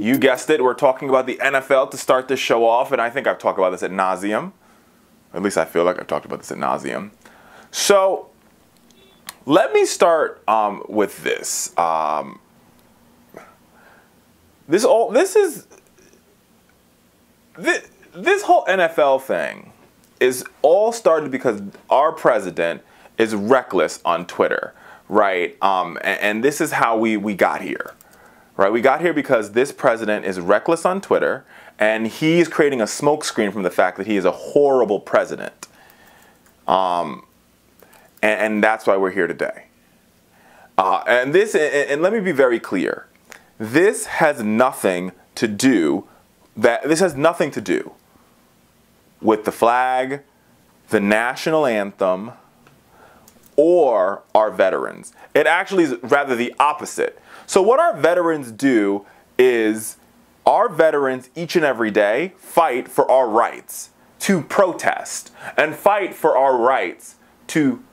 You guessed it, we're talking about the NFL to start this show off, and I think I've talked about this ad nauseum. At least I feel like I've talked about this ad nauseum. So, let me start with this. This whole NFL thing is all started because our president is reckless on Twitter, right? And this is how we got here, right? We got here because this president is reckless on Twitter, and he's creating a smokescreen from the fact that he is a horrible president. And that's why we're here today. And let me be very clear. This has nothing to do with the flag, the national anthem, or our veterans. It actually is rather the opposite. So what our veterans do is our veterans each and every day fight for our rights to protest and fight for our rights to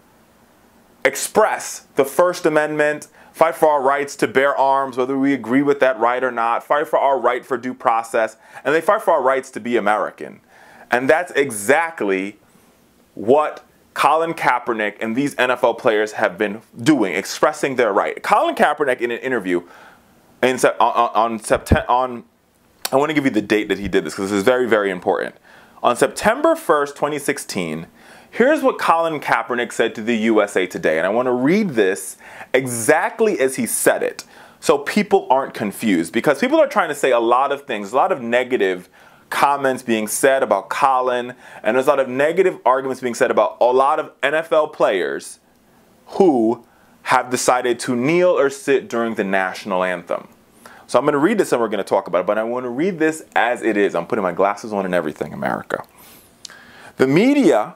express the First Amendment, fight for our rights to bear arms, whether we agree with that right or not, fight for our right for due process, and they fight for our rights to be American. And that's exactly what Colin Kaepernick and these NFL players have been doing, expressing their right. Colin Kaepernick, in an interview on September, I want to give you the date that he did this because this is very, very important. On September 1st, 2016, here's what Colin Kaepernick said to the USA Today, and I want to read this exactly as he said it so people aren't confused, because people are trying to say a lot of things, a lot of negative comments being said about Colin, and there's a lot of negative arguments being said about a lot of NFL players who have decided to kneel or sit during the national anthem. So I'm going to read this and we're going to talk about it, but I want to read this as it is. I'm putting my glasses on and everything, America. The media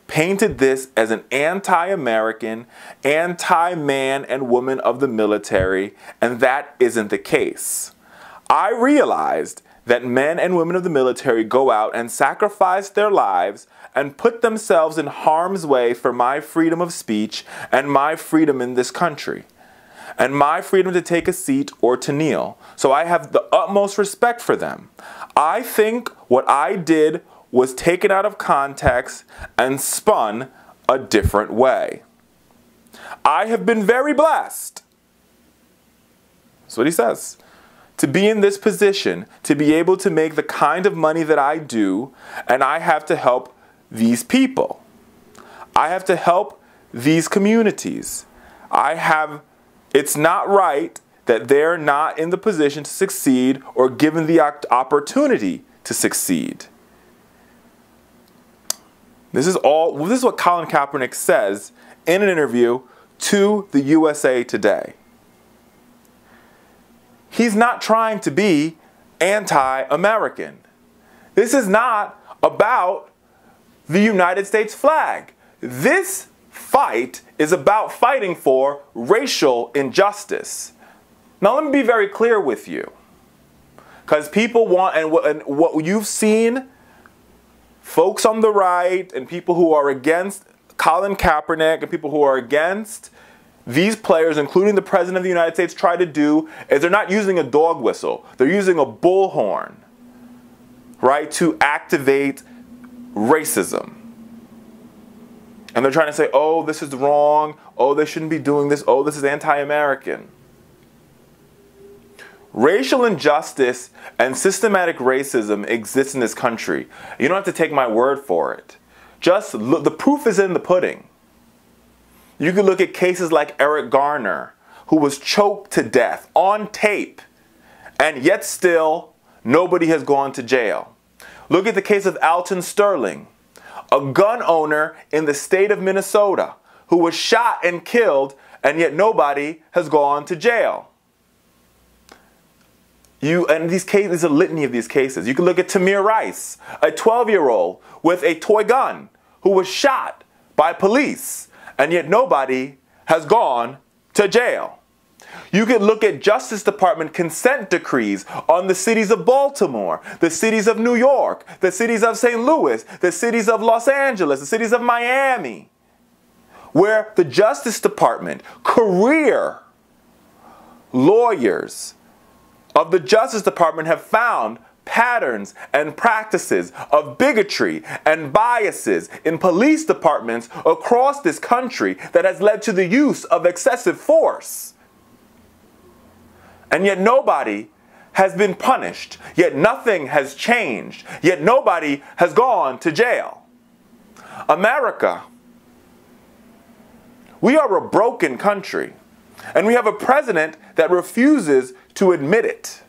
painted this as an anti-American, anti-man and woman of the military, and that isn't the case. I realized that men and women of the military go out and sacrifice their lives and put themselves in harm's way for my freedom of speech and my freedom in this country, and my freedom to take a seat or to kneel. So I have the utmost respect for them. I think what I did was taken out of context and spun a different way. I have been very blessed. That's what he says. To be in this position, to be able to make the kind of money that I do, and I have to help these people. I have to help these communities. It's not right that they're not in the position to succeed or given the opportunity to succeed. This is what Colin Kaepernick says in an interview to the USA Today. He's not trying to be anti-American. This is not about the United States flag. This fight is about fighting for racial injustice. Now let me be very clear with you, because people want, and what you've seen, folks on the right and people who are against Colin Kaepernick and people who are against these players, including the President of the United States, try to do is they're not using a dog whistle. They're using a bullhorn, right, to activate racism. And they're trying to say, oh, this is wrong. Oh, they shouldn't be doing this. Oh, this is anti-American. Racial injustice and systematic racism exists in this country. You don't have to take my word for it. Just look, the proof is in the pudding. You can look at cases like Eric Garner, who was choked to death on tape, and yet still nobody has gone to jail. Look at the case of Alton Sterling, a gun owner in the state of Minnesota who was shot and killed, and yet nobody has gone to jail. And these cases, there's a litany of these cases. You can look at Tamir Rice, a 12-year-old with a toy gun who was shot by police, and yet nobody has gone to jail. You could look at Justice Department consent decrees on the cities of Baltimore, the cities of New York, the cities of St. Louis, the cities of Los Angeles, the cities of Miami, where the Justice Department, career lawyers, of the Justice Department have found patterns and practices of bigotry and biases in police departments across this country that has led to the use of excessive force. And yet nobody has been punished, yet nothing has changed, yet nobody has gone to jail. America, we are a broken country, and we have a president that refuses to admit it.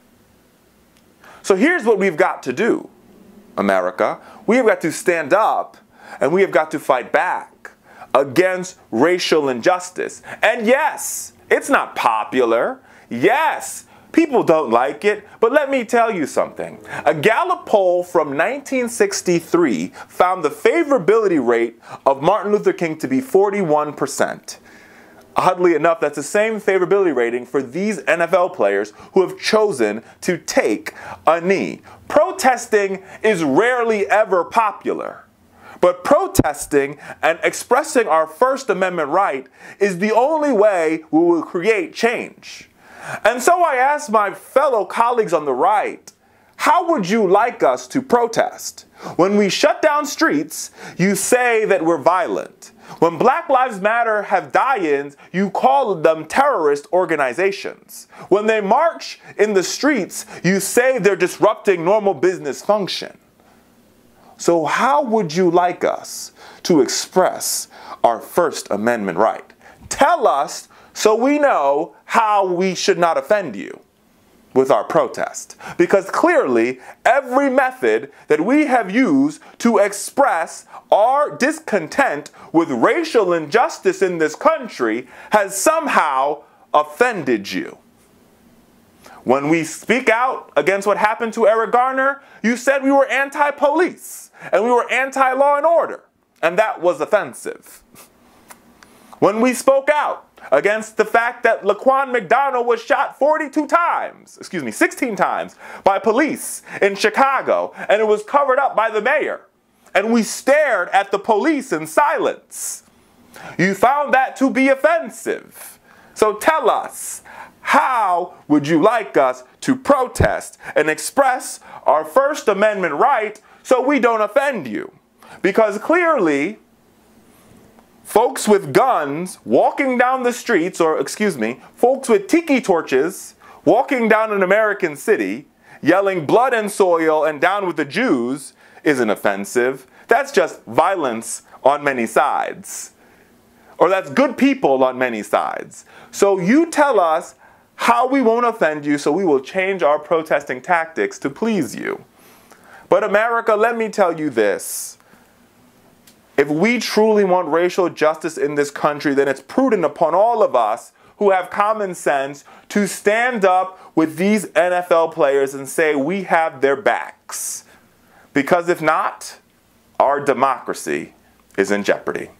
So here's what we've got to do, America. We have got to stand up and we have got to fight back against racial injustice. And yes, it's not popular. Yes, people don't like it. But let me tell you something. A Gallup poll from 1963 found the favorability rate of Martin Luther King to be 41%. Oddly enough, that's the same favorability rating for these NFL players who have chosen to take a knee. Protesting is rarely ever popular, but protesting and expressing our First Amendment right is the only way we will create change. And so I ask my fellow colleagues on the right, how would you like us to protest? When we shut down streets, you say that we're violent. When Black Lives Matter have die-ins, you call them terrorist organizations. When they march in the streets, you say they're disrupting normal business function. So how would you like us to express our First Amendment right? Tell us so we know how we should not offend you with our protest. Because clearly, every method that we have used to express our discontent with racial injustice in this country has somehow offended you. When we speak out against what happened to Eric Garner, you said we were anti-police and we were anti-law and order, and that was offensive. When we spoke out against the fact that Laquan McDonald was shot 16 times by police in Chicago, and it was covered up by the mayor, and we stared at the police in silence, you found that to be offensive. So tell us, how would you like us to protest and express our First Amendment right so we don't offend you? Because clearly, folks with guns walking down the streets, or folks with tiki torches walking down an American city, yelling blood and soil and down with the Jews isn't offensive. That's just violence on many sides. Or that's good people on many sides. So you tell us how we won't offend you so we will change our protesting tactics to please you. But America, let me tell you this. If we truly want racial justice in this country, then it's prudent upon all of us who have common sense to stand up with these NFL players and say we have their backs. Because if not, our democracy is in jeopardy.